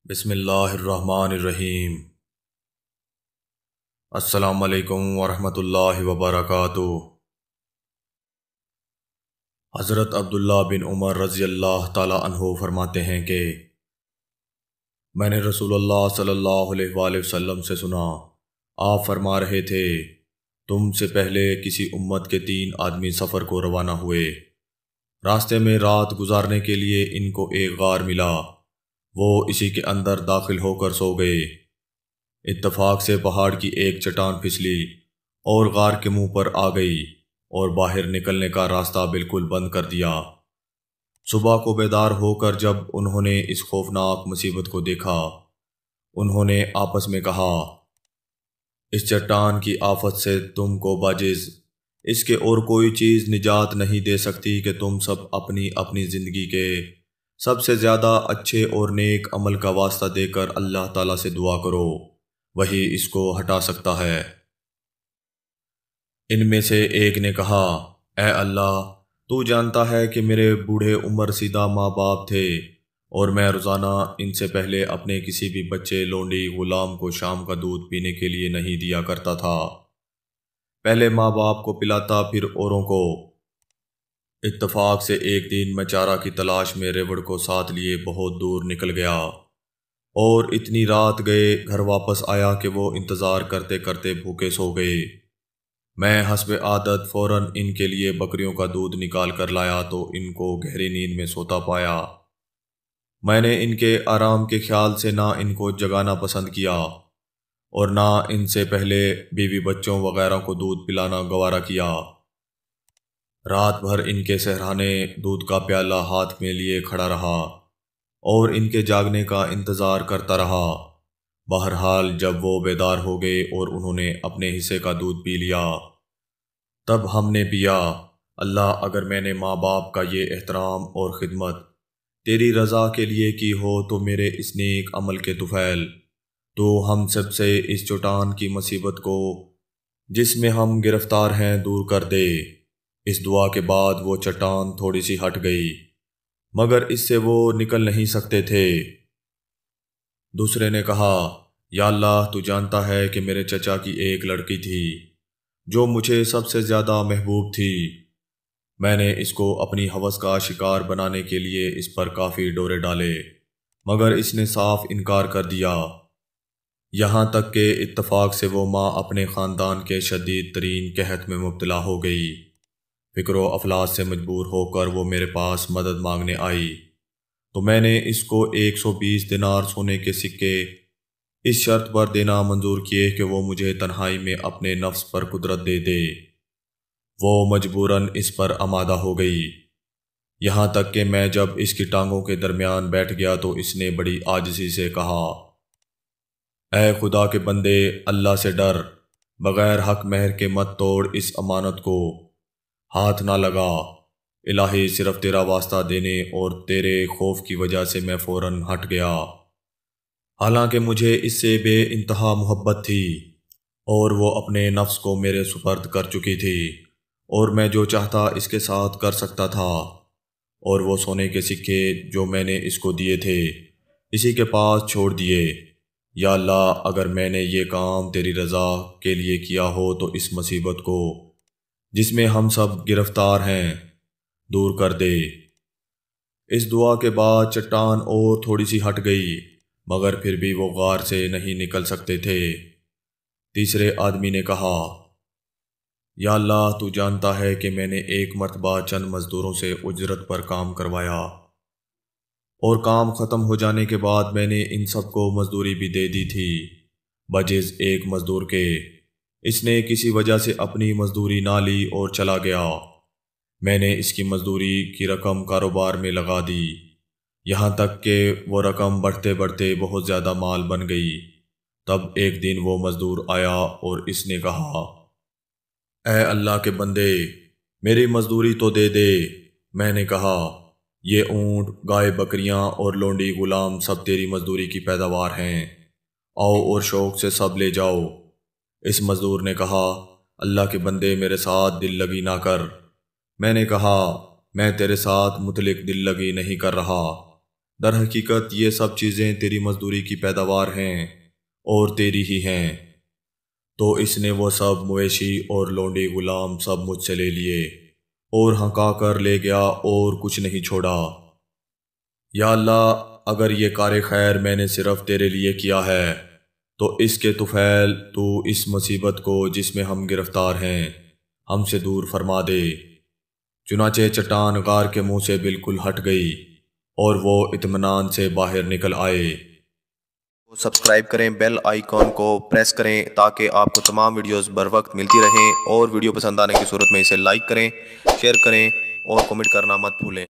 بسم اللہ الرحمن الرحیم۔ السلام علیکم ورحمۃ اللہ وبرکاتہ۔ حضرت عبداللہ بن عمر رضی اللہ تعالی عنہ فرماتے ہیں کہ میں نے رسول اللہ صلی اللہ علیہ وآلہ وسلم سے سنا، آپ فرما رہے تھے، تم سے پہلے کسی امت کے 3 آدمی سفر کو روانہ ہوئے۔ راستے میں رات گزارنے کے لیے ان کو ایک غار ملا، وہ اسی کے اندر داخل ہو کر سو گئے۔ اتفاق سے پہاڑ کی ایک چٹان پھسلی اور غار کے منہ پر آ گئی اور باہر نکلنے کا راستہ بالکل بند کر دیا۔ صبح کو بیدار ہو کر جب انہوں نے اس خوفناک مصیبت کو دیکھا، انہوں نے آپس میں کہا، اس چٹان کی آفت سے تم کو باجز اس کے اور کوئی چیز نجات نہیں دے سکتی کہ تم سب اپنی اپنی زندگی کے سب سے زیادہ اچھے اور نیک عمل کا واسطہ دے کر اللہ تعالیٰ سے دعا کرو، وہی اس کو ہٹا سکتا ہے۔ ان میں سے ایک نے کہا، اے اللہ، تو جانتا ہے کہ میرے بوڑھے عمر سیدہ ماں باپ تھے اور میں روزانہ ان سے پہلے اپنے کسی بھی بچے، لونڈی، غلام کو شام کا دودھ پینے کے لیے نہیں دیا کرتا تھا۔ پہلے ماں باپ کو پلاتا، پھر اوروں کو۔ اتفاق سے ایک دن میں چارہ کی تلاش میں ریوڑ کو ساتھ لیے بہت دور نکل گیا اور اتنی رات گئے گھر واپس آیا کہ وہ انتظار کرتے کرتے بھوکے سو گئے۔ میں حسب عادت فوراً ان کے لیے بکریوں کا دودھ نکال کر لایا تو ان کو گہری نیند میں سوتا پایا۔ میں نے ان کے آرام کے خیال سے نہ ان کو جگانا پسند کیا اور نہ ان سے پہلے بیوی بچوں وغیرہ کو دودھ پلانا گوارا کیا۔ رات بھر ان کے سہرانے دودھ کا پیالہ ہاتھ میں لیے کھڑا رہا اور ان کے جاگنے کا انتظار کرتا رہا۔ بہرحال جب وہ بیدار ہو گئے اور انہوں نے اپنے حصے کا دودھ پی لیا، تب ہم نے پیا۔ اللہ، اگر میں نے ماں باپ کا یہ احترام اور خدمت تیری رضا کے لیے کی ہو تو میرے اس نیک عمل کے طفیل تو ہم سب سے اس چٹان کی مصیبت کو جس میں ہم گرفتار ہیں دور کر دے۔ اس دعا کے بعد وہ چٹان تھوڑی سی ہٹ گئی، مگر اس سے وہ نکل نہیں سکتے تھے۔ دوسرے نے کہا، یا اللہ، تو جانتا ہے کہ میرے چچا کی ایک لڑکی تھی جو مجھے سب سے زیادہ محبوب تھی۔ میں نے اس کو اپنی ہوس کا شکار بنانے کے لیے اس پر کافی ڈورے ڈالے، مگر اس نے صاف انکار کر دیا، یہاں تک کہ اتفاق سے وہ ماں اپنے خاندان کے شدید ترین قحط میں مبتلا ہو گئی۔ فکر و افلاس سے مجبور ہو کر وہ میرے پاس مدد مانگنے آئی تو میں نے اس کو 120 دینار سونے کے سکے اس شرط پر دینا منظور کیے کہ وہ مجھے تنہائی میں اپنے نفس پر قدرت دے دے۔ وہ مجبوراً اس پر آمادہ ہو گئی، یہاں تک کہ میں جب اس کی ٹانگوں کے درمیان بیٹھ گیا تو اس نے بڑی عاجزی سے کہا، اے خدا کے بندے، اللہ سے ڈر، بغیر حق مہر کے مت توڑ اس امانت کو، ہاتھ نہ لگا۔ الہی، صرف تیرا واسطہ دینے اور تیرے خوف کی وجہ سے میں فوراً ہٹ گیا، حالانکہ مجھے اس سے بے انتہا محبت تھی اور وہ اپنے نفس کو میرے سپرد کر چکی تھی اور میں جو چاہتا اس کے ساتھ کر سکتا تھا، اور وہ سونے کے سکے جو میں نے اس کو دیے تھے اسی کے پاس چھوڑ دیے۔ یا اللہ، اگر میں نے یہ کام تیری رضا کے لیے کیا ہو تو اس مصیبت کو جس میں ہم سب گرفتار ہیں دور کر دے۔ اس دعا کے بعد چٹان اور تھوڑی سی ہٹ گئی، مگر پھر بھی وہ غار سے نہیں نکل سکتے تھے۔ تیسرے آدمی نے کہا، یا اللہ، تو جانتا ہے کہ میں نے ایک مرتبہ چند مزدوروں سے اجرت پر کام کروایا اور کام ختم ہو جانے کے بعد میں نے ان سب کو مزدوری بھی دے دی تھی بجز ایک مزدور کے۔ اس نے کسی وجہ سے اپنی مزدوری نہ لی اور چلا گیا۔ میں نے اس کی مزدوری کی رقم کاروبار میں لگا دی، یہاں تک کہ وہ رقم بڑھتے بڑھتے بہت زیادہ مال بن گئی۔ تب ایک دن وہ مزدور آیا اور اس نے کہا، اے اللہ کے بندے، میری مزدوری تو دے دے۔ میں نے کہا، یہ اونٹ، گائے، بکریاں اور لونڈی غلام سب تیری مزدوری کی پیداوار ہیں، آؤ اور شوق سے سب لے جاؤ۔ اس مزدور نے کہا، اللہ کے بندے، میرے ساتھ دل لگی نہ کر۔ میں نے کہا، میں تیرے ساتھ متعلق دل لگی نہیں کر رہا، در حقیقت یہ سب چیزیں تیری مزدوری کی پیداوار ہیں اور تیری ہی ہیں۔ تو اس نے وہ سب مویشی اور لونڈی غلام سب مجھ سے لے لیے اور ہنکا کر لے گیا اور کچھ نہیں چھوڑا۔ یا اللہ، اگر یہ کار خیر میں نے صرف تیرے لیے کیا ہے تو اس کے طفیل تو اس مصیبت کو جس میں ہم گرفتار ہیں ہم سے دور فرما دے۔ چنانچہ چٹان غار کے منہ سے بالکل ہٹ گئی اور وہ اطمینان سے باہر نکل آئے۔ سبسکرائب کریں، بیل آئیکن کو پریس کریں تاکہ آپ کو تمام ویڈیوز بر وقت ملتی رہیں، اور ویڈیو پسند آنے کی صورت میں اسے لائک کریں، شیئر کریں اور کمنٹ کرنا مت بھولیں۔